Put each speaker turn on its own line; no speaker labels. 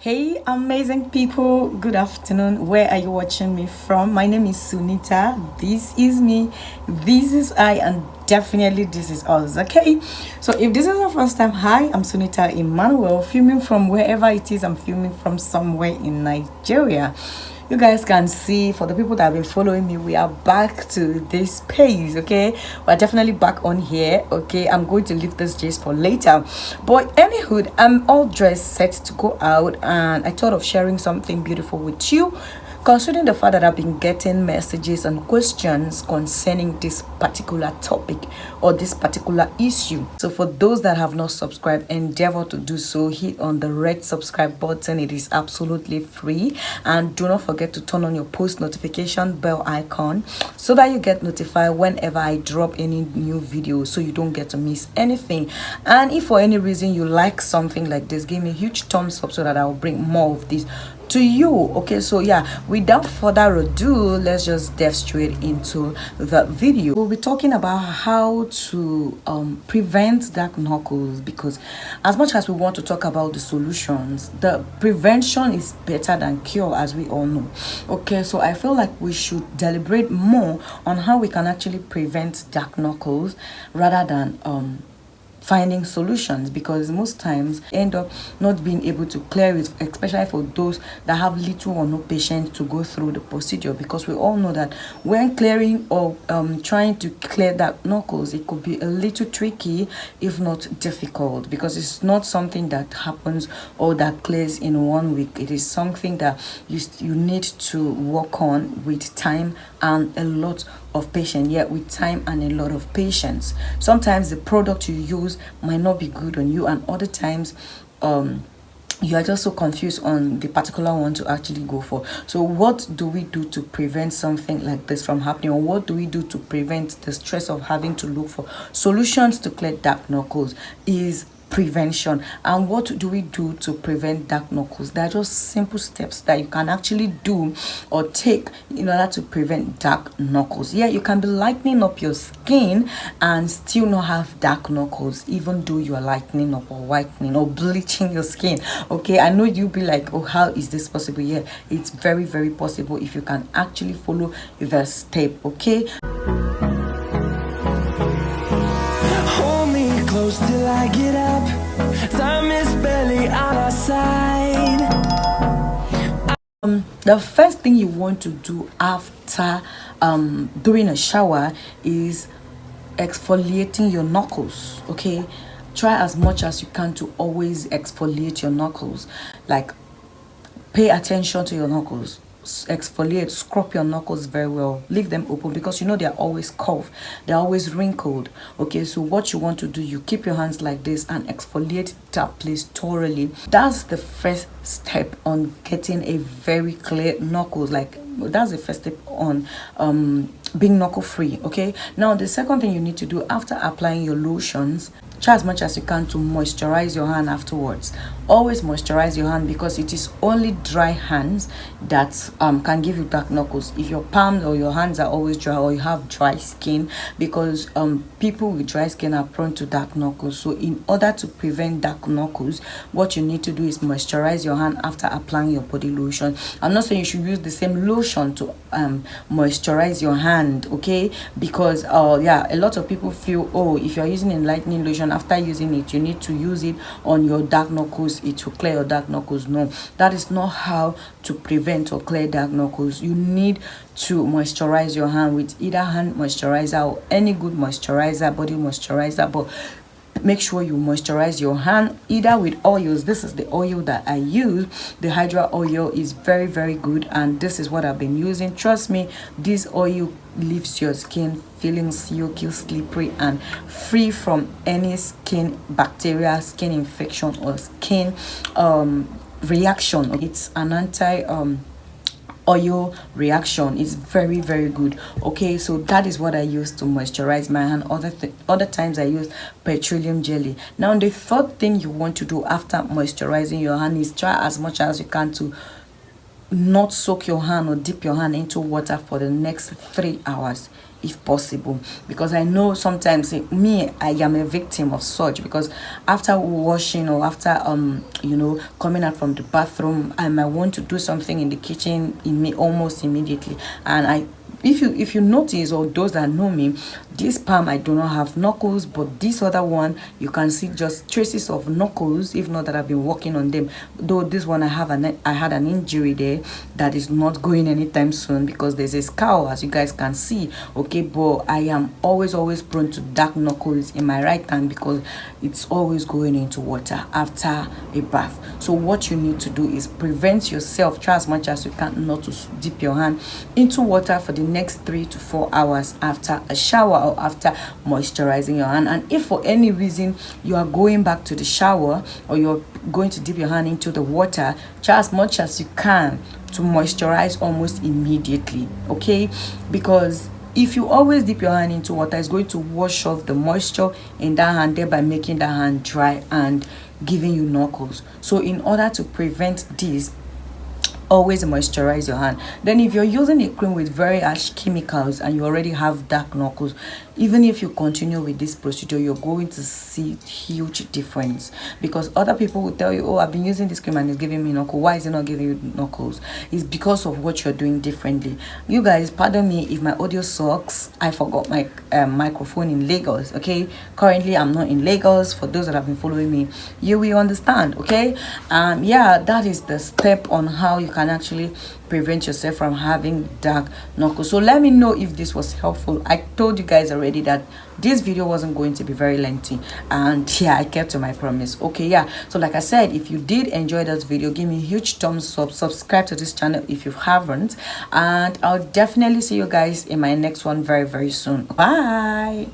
Hey amazing people, good afternoon. Where are you watching me from? My name is Sunita. This is me, this is I, and definitely this is us. Okay, so if this is your first time, hi, I'm Sunita Emmanuel, filming from wherever it is. I'm filming from somewhere in Nigeria. You guys can see, for the people that have been following me, we are back to this page. Okay, we're definitely back on here. Okay, I'm going to leave this just for later, but anywho, I'm all dressed, set to go out, and I thought of sharing something beautiful with you, considering the fact that I've been getting messages and questions concerning this particular topic or this particular issue. So for those that have not subscribed, endeavor to do so. Hit on the red subscribe button. It is absolutely free, and do not forget to turn on your post notification bell icon so that you get notified whenever I drop any new video, so you don't get to miss anything. And if for any reason you like something like this, give me a huge thumbs up so that I'll bring more of this to you. Okay, so yeah, without further ado, let's just dive straight into the video. We'll be talking about how to prevent dark knuckles, because as much as we want to talk about the solutions, the prevention is better than cure, as we all know. Okay, so I feel like we should deliberate more on how we can actually prevent dark knuckles rather than finding solutions, because most times end up not being able to clear it, especially for those that have little or no patience to go through the procedure. Because we all know that when clearing or trying to clear that knuckles, it could be a little tricky, if not difficult, because it's not something that happens or that clears in 1 week. It is something that you need to work on with time and a lot of patience. Yet with time and a lot of patience, sometimes the product you use might not be good on you, and other times you are just so confused on the particular one to actually go for. So what do we do to prevent something like this from happening, or what do we do to prevent the stress of having to look for solutions to clear dark knuckles? Is prevention. And what do we do to prevent dark knuckles? There are just simple steps that you can actually do or take in order to prevent dark knuckles. Yeah, you can be lightening up your skin and still not have dark knuckles, even though you are lightening up or whitening or bleaching your skin. Okay, I know you'll be like, oh, how is this possible? Yeah, it's very, very possible if you can actually follow the step. Okay,
close till I get up. Time is barely on our side.
The first thing you want to do after doing a shower is exfoliating your knuckles. Okay, try as much as you can to always exfoliate your knuckles. Like, pay attention to your knuckles. Exfoliate, scrub your knuckles very well, leave them open, because you know they're always curved, they're always wrinkled. Okay, so what you want to do, you keep your hands like this and exfoliate that place thoroughly. That's the first step on getting a very clear knuckles. Like, that's the first step on being knuckle free. Okay, now the second thing you need to do after applying your lotions, try as much as you can to moisturize your hand afterwards. Always moisturize your hand, because it is only dry hands that can give you dark knuckles. If your palms or your hands are always dry, or you have dry skin, because people with dry skin are prone to dark knuckles. So in order to prevent dark knuckles, what you need to do is moisturize your hand after applying your body lotion. I'm not saying you should use the same lotion to moisturize your hand, okay, because yeah, a lot of people feel, oh, if you're using enlightening lotion, after using it you need to use it on your dark knuckles, it will clear your dark knuckles. No, that is not how to prevent or clear dark knuckles. You need to moisturize your hand with either hand moisturizer or any good moisturizer, body moisturizer, but make sure you moisturize your hand either with oils. This is the oil that I use. The Hydra oil is very, very good, and this is what I've been using. Trust me, this oil leaves your skin feeling silky, slippery, and free from any skin bacteria, skin infection, or skin reaction. It's an anti oil reaction. Is very, very good. Okay, so that is what I use to moisturize my hand. Other times I use petroleum jelly. Now the third thing you want to do after moisturizing your hand is try as much as you can to not soak your hand or dip your hand into water for the next 3 hours. if possible, because I know sometimes me, I am a victim of such, because after washing or after coming out from the bathroom, I might want to do something in the kitchen almost immediately. And if you notice, or those that know me, this palm I do not have knuckles, but this other one you can see just traces of knuckles, if not that I've been working on them. Though this one I had an injury there that is not going anytime soon, because there's a scar, as you guys can see. Okay, but I am always prone to dark knuckles in my right hand, because it's always going into water after a bath. So what you need to do is prevent yourself, try as much as you can not to dip your hand into water for the next 3 to 4 hours after a shower or after moisturizing your hand. And if for any reason you are going back to the shower, or you're going to dip your hand into the water, try as much as you can to moisturize almost immediately. Okay, because if you always dip your hand into water, it's going to wash off the moisture in that hand, thereby making the hand dry and giving you knuckles. So in order to prevent this, always moisturize your hand. Then if you're using a cream with very harsh chemicals and you already have dark knuckles, even if you continue with this procedure, you're going to see huge difference, because other people will tell you, oh, I've been using this cream and it's giving me knuckles. Why is it not giving you knuckles? It's because of what you're doing differently. You guys, pardon me if my audio sucks. I forgot my microphone in Lagos. Okay, currently I'm not in Lagos. For those that have been following me, you will understand. Okay, yeah, that is the step on how you can actually prevent yourself from having dark knuckles. So let me know if this was helpful. I told you guys already that this video wasn't going to be very lengthy, and yeah, I kept to my promise. Okay, yeah, so like I said, if you did enjoy this video, give me a huge thumbs up, subscribe to this channel if you haven't, and I'll definitely see you guys in my next one very soon. Bye.